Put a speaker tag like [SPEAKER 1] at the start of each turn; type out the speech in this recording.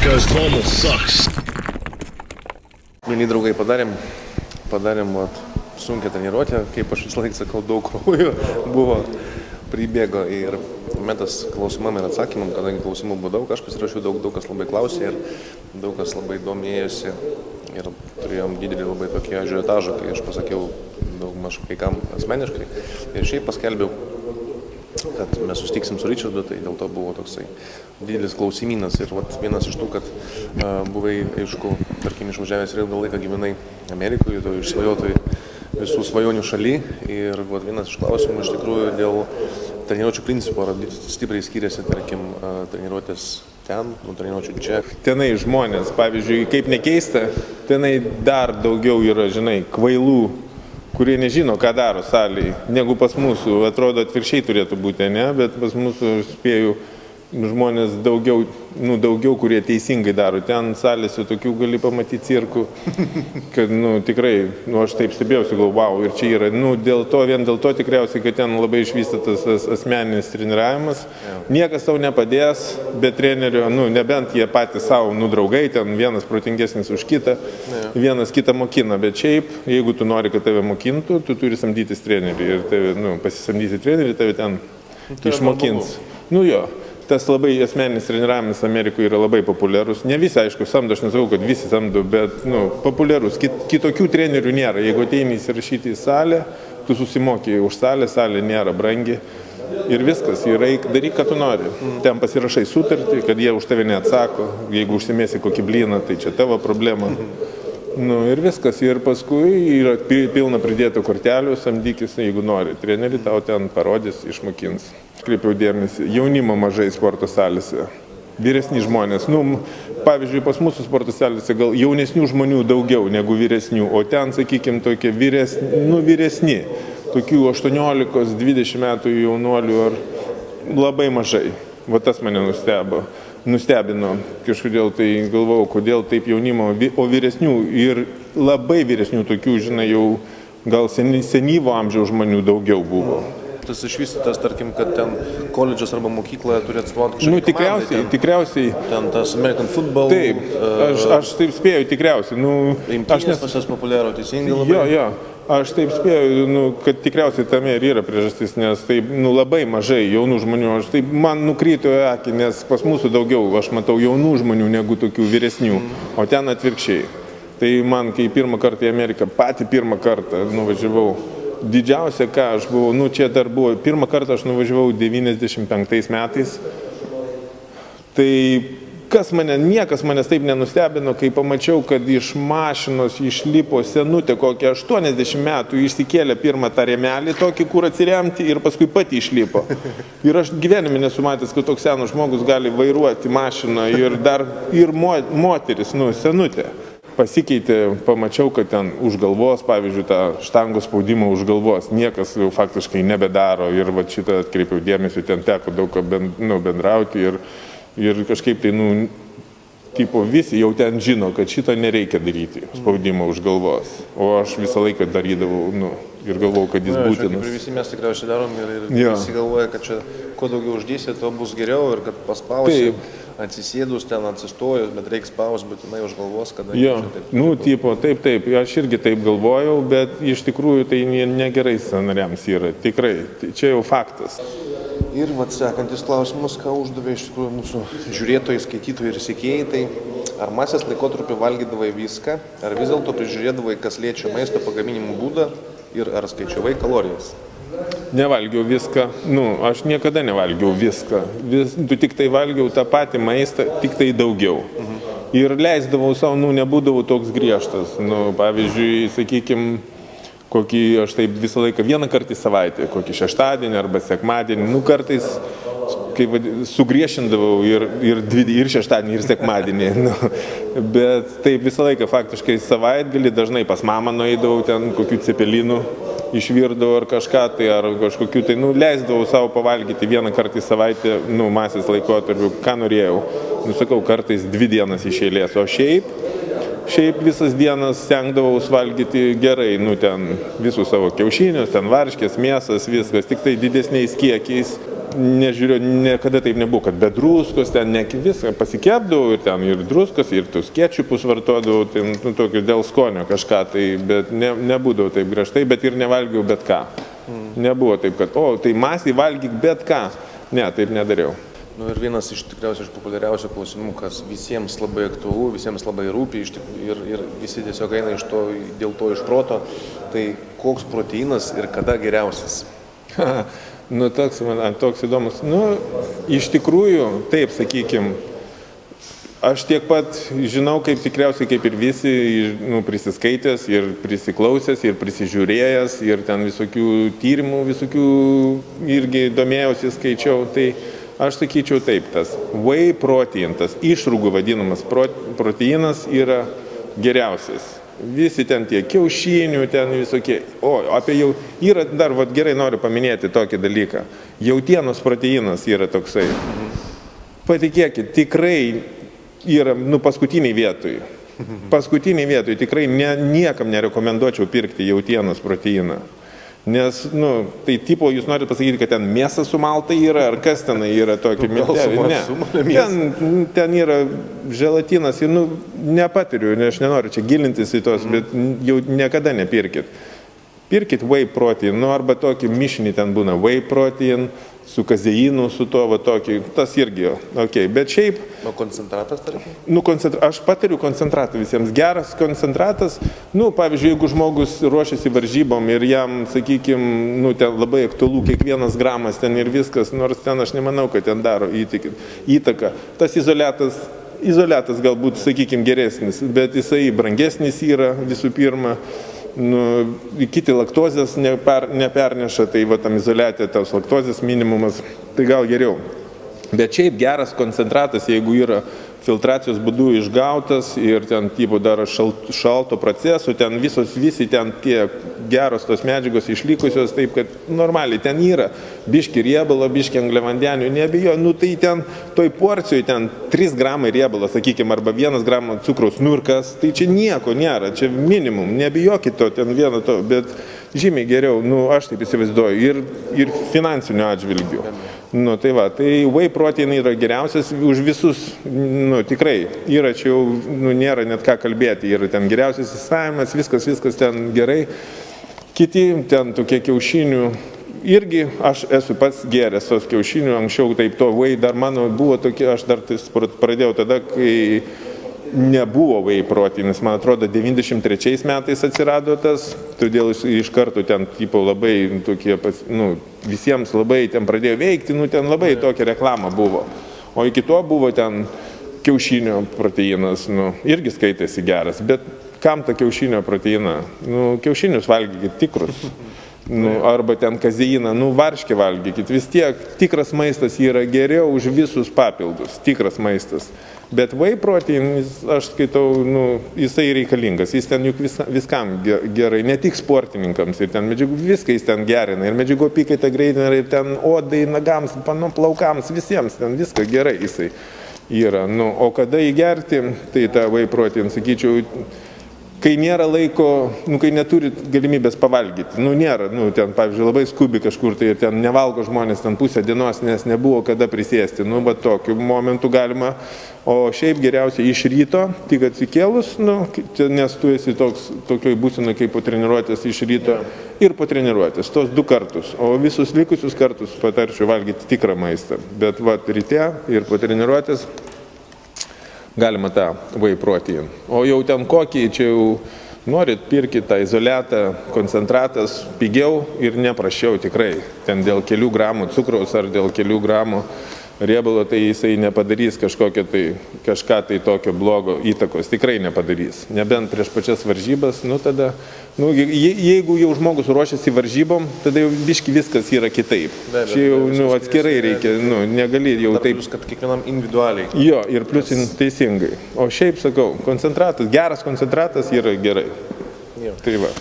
[SPEAKER 1] because normal sucks.
[SPEAKER 2] Mėly draugai, padarėm sunkią treniruotę, kaip aš visą laiką sakau, daug kraujo buvo, pribėgo ir metas klausimam ir atsakymam, kadangi klausimų buvo daug, aš pasirašiau daug kas labai klausė ir daug kas labai domėjosi ir turėjom didelį labai tokį ažiotažą, kai aš pasakiau daug maž kai kam asmeniškai ir šiaip paskelbiau, kad mes susitiksim su Richardu, tai dėl to buvo toksai didelis klausimynas ir vienas iš tų, kad buvai, aišku, tarkim, išvažiavęs ir ilgą laiką gyvenai Amerikoje, to išsvajotoj visų svajonių šaly ir vienas iš klausimų iš tikrųjų dėl treniruočių principo, ar stipriai skiriasi, tarkim, treniruotės ten, treniruočių čia.
[SPEAKER 3] Tenai žmonės, pavyzdžiui, kaip nekeista, tenai dar daugiau yra, žinai, kvailų, kurie nežino, ką daro salėje, negu pas mūsų. Atrodo, atvirkščiai turėtų būti, ne? Bet pas mūsų, spėju, žmonės daugiau, kurie teisingai daro. Ten salėse tokių gali pamatyti cirkų, kad, tikrai, aš taip stebėjausi, galvau, ir čia yra, vien dėl to tikriausiai, kad ten labai išvystytas asmeninis treniravimas. Niekas tau nepadės, be trenerio, nebent jie patys savo, draugai, ten vienas protingesnis už kitą, vienas kitą mokina, bet šiaip, jeigu tu nori, kad tave mokintų, tu turi samdytis trenerį ir tave, pasisamdyti trenerį, tave ten išmokins. Tas labai asmeninis treniravimas Amerikoje yra labai populiarus. Ne visi, aišku, samdo, aš nesakau, kad visi samdo, bet populiarus. Kitokių trenerių nėra. Jeigu ateini įsirašyti į salę, tu susimoki už salę, salė nėra brangi. Ir viskas, daryk, ką tu nori. Ten pasirašai sutartį, kad jie už tave neatsako. Jeigu užsimėsi kokį blyną, tai čia tavo problema. Ir viskas. Ir paskui yra pilna pridėtų kortelių, samdykis, jeigu nori. Trenerį tau ten parodys, išmokins. Kreipiau dėmesį, jaunimo mažai sporto salėse, vyresni žmonės. Pavyzdžiui, pas mūsų sporto salėse gal jaunesnių žmonių daugiau negu vyresnių, o ten, sakykime, tokie vyresni, tokių 18-20 metų jaunuolių ar labai mažai. Tas mane nustebino. Kažkodėl tai galvojau, kodėl taip jaunimo, o vyresnių ir labai vyresnių tokių, žinai, jau gal senyvo amžiaus žmonių daugiau buvo.
[SPEAKER 2] Tas išvystytas, tarkim, kad ten koledžas arba mokykloje turi atstovauti kažkokį komandą.
[SPEAKER 3] Tikriausiai.
[SPEAKER 2] Ten tas American football.
[SPEAKER 3] Taip, aš taip spėju, tikriausiai.
[SPEAKER 2] Imtynės pas jas populiaro, teisingai labai.
[SPEAKER 3] Jo, aš taip spėju, kad tikriausiai tame ir yra priežastis, nes taip, labai mažai jaunų žmonių. Man nukrito į akį, nes pas mūsų daugiau, aš matau jaunų žmonių negu tokių vyresnių, o ten atvirkščiai. Tai man, kai pirmą kartą į Ameriką, pirmą kartą nuvažiavau, didžiausia, ką aš buvau, čia dar buvo, pirmą kartą aš nuvažiavau 95 metais, tai niekas manęs taip nenustebino, kai pamačiau, kad iš mašinos išlipo senutė kokią 80 metų, išsikėlė pirmą tą rėmelį tokį, kur atsiremti ir paskui pati išlipo. Ir aš gyvenime nesu matęs, kad toks senas žmogus gali vairuoti mašiną ir moteris, senutė. Pasikeitė, pamačiau, kad ten už galvos, pavyzdžiui, tą štangos spaudimą už galvos, niekas jau faktiškai nebedaro ir šitą atkreipiau dėmesį, ten teko daug bendrauti ir kažkaip tai, visi jau ten žino, kad šito nereikia daryti, spaudimą už galvos, o aš visą laiką darydavau ir galvojau, kad jis būtinas.
[SPEAKER 2] Ir visi mes tikriausiai darom ir visi galvoja, kad čia kuo daugiau uždėsi, to bus geriau ir kad paspausi. Atsisėdus ten atsistojus, bet reiks spaus būtinai už galvos, kada...
[SPEAKER 3] Taip, aš irgi taip galvojau, bet iš tikrųjų tai negerai sąnariams yra, tikrai, čia jau faktas.
[SPEAKER 2] Ir sekantis klausimas, ką uždavė iš tikrųjų mūsų žiūrėtojai, skaitytojai ir sekėjai, tai ar masės laikotarpiu valgydavai viską, ar vis dėlto prižiūrėdavai, kas liečia maisto pagaminimo būdą ir ar skaičiavai kalorijas?
[SPEAKER 3] Nevalgiau viską, aš niekada nevalgiau viską, tik tai valgiau tą patį maistą, tik tai daugiau. Ir leisdavau savo, nebūdavau toks griežtas, pavyzdžiui, sakykime, kokį aš taip visą laiką vieną kartą į savaitę, kokį šeštadienį arba sekmadienį, kartais kaip sugriešindavau ir šeštadienį, ir sekmadienį, bet taip visą laiką faktiškai savaitgalį dažnai pas mamą nueidavau ten kokių cepelinų, išvirdavau ar kažką tai, ar kažkokių tai, leisdavau savo pavalgyti vieną kartą į savaitę, masės laikotarpiu, ką norėjau, sakau, kartais 2 dienas iš eilės, o šiaip visas dienas stengdavau valgyti gerai, ten visus savo kiaušinius, ten varškės, mėsas, viskas, tik tai didesniais kiekiais. nežiūrėjau, niekada taip nebuvo, kad be druskos, ten ne viską pasikepdavau ir ten ir druskos, ir tus kečupus vartodavau, ten, nu, tokiu dėl skonio kažką, tai, bet nebūdavau taip griežtai, bet ir nevalgiau bet ką. Nebuvo taip, kad, o, tai masiai valgyk bet ką. Ne, taip nedariau.
[SPEAKER 2] Nu, ir vienas tikriausiai iš populiariausių klausimų, kas visiems labai aktualu, visiems labai rūpi ir visi tiesiog eina dėl to iš proto, tai koks proteinas ir kada geriausias?
[SPEAKER 3] Nu, toks įdomus. Nu, iš tikrųjų, taip, sakykim, aš tiek pat žinau, kaip tikriausiai, kaip ir visi, nu, prisiskaitęs ir prisiklausęs ir prisižiūrėjęs ir ten visokių tyrimų, visokių irgi domėjausi, skaičiau, tai aš sakyčiau taip, tas whey protein, tas išrūgų vadinamas proteinas yra geriausias. Visi ten tie kiaušinių, ten visokie. O, apie jau yra dar, vat, gerai noriu paminėti tokį dalyką. Jautienos proteinas yra toksai. Patikėkit, tikrai yra, nu, paskutiniai vietoj. Paskutiniai vietoj tikrai niekam nerekomenduočiau pirkti jautienos proteiną. Nes, nu, tai tipo, jūs norite pasakyti, kad ten mėsa sumalta yra, ar kas ten yra tokia miltelė? Ne, ten yra želatinas ir, nu, nepatiriu, nes aš nenoriu čia gilintis į tos, bet jau niekada nepirkit. Pirkit whey protein, nu, arba tokį mišinį ten būna whey protein, su kazeinu, su to, va tokį, tas irgi, okei, bet šiaip...
[SPEAKER 2] O koncentratas, tarkim?
[SPEAKER 3] Nu, aš patariu koncentratą visiems. Geras koncentratas, nu, pavyzdžiui, jeigu žmogus ruošiasi varžybom ir jam, sakykime, nu, ten labai aktualu kiekvienas gramas ten ir viskas, nors ten aš nemanau, kad ten daro įtaką. Tas izoliatas galbūt, sakykime, geresnis, bet jisai brangesnis yra visų pirma. Nu, kiti laktozės neperneša, tai va tam izoliatė tos laktozės minimumas, tai gal geriau. Bet šiaip geras koncentratas, jeigu yra filtracijos būdu išgautas ir ten tipo dar šalto proceso, ten visi ten tie geros tos medžiagos išlikusios, taip kad normaliai ten yra biški riebalo, biški angliavandenių, neabejo, nu tai ten toj porcijoj ten 3 gramai riebalo, sakykime, arba 1 gramas cukraus, nu ir kas, tai čia nieko nėra, čia minimum, neabijokit to, ten vieno to, bet žymiai geriau, nu aš taip įsivaizduoju, ir finansinių atžvilgių. Nu, tai va, tai whey proteinai yra geriausias už visus, nu, tikrai, yra čia jau, nu, nėra net ką kalbėti, yra ten geriausias įstavimas, viskas ten gerai. Kiti ten tokie kiaušinių, irgi aš esu pats gėręs tos kiaušinių, anksčiau taip to whey dar mano buvo tokie, aš dar pradėjau tada, kai nebuvo whey proteinas, man atrodo, 93 metais atsirado tas, todėl iš karto ten tipo labai tokie, nu, visiems labai ten pradėjo veikti, nu, ten labai tokia reklama buvo. O iki to buvo ten kiaušinio proteinas, nu, irgi skaitėsi geras, bet kam ta kiaušinio proteina? Nu, kiaušinius valgykit tikrus. Nu, arba ten kazeiną, nu, varškę valgykit. Vis tiek tikras maistas yra geriau už visus papildus, tikras maistas. Bet whey protein, aš skaitau, nu, jisai reikalingas, jis ten juk viskam gerai, ne tik sportininkams, ir ten medžiagų, viską jis ten gerina, ir medžiagų apykaitą greitina, ir ten odai, nagams, plaukams, visiems ten viską gerai jisai yra. Nu, o kada jį gerti, tai tą whey protein, sakyčiau, kai nėra laiko, nu, kai neturit galimybės pavalgyti, nu, nėra, nu, ten, pavyzdžiui, labai skubi kažkur, tai ten nevalgo žmonės ten pusę dienos, nes nebuvo kada prisėsti, nu, bet tokiu momentu galima, o šiaip geriausia iš ryto, tik atsikėlus, nu, nes tu esi tokioj būsenoj kaip po treniruotės iš ryto ir po treniruotės, tos 2 kartus, o visus likusius kartus patarčiau valgyti tikrą maistą, bet va, ryte ir po treniruotės galima tą whey protein. O jau ten kokį, čia jau norit pirkit tą izoliatą, koncentratas pigiau ir neprašiau tikrai. Ten dėl kelių gramų cukraus ar dėl kelių gramų riebalo, tai jisai nepadarys kažką tai tokio blogo įtakos, tikrai nepadarys. Nebent prieš pačias varžybas, nu tada, nu, jeigu jau žmogus ruošiasi varžybom, tada jau biški viskas yra kitaip. Čia jau, nu, atskirai reikia, nu, negali jau taip.
[SPEAKER 2] Plius, kad kiekvienam individualiai.
[SPEAKER 3] Jo, ir plius teisingai. O šiaip sakau, koncentratas, geras koncentratas yra gerai.
[SPEAKER 2] Jo.
[SPEAKER 3] Tai va.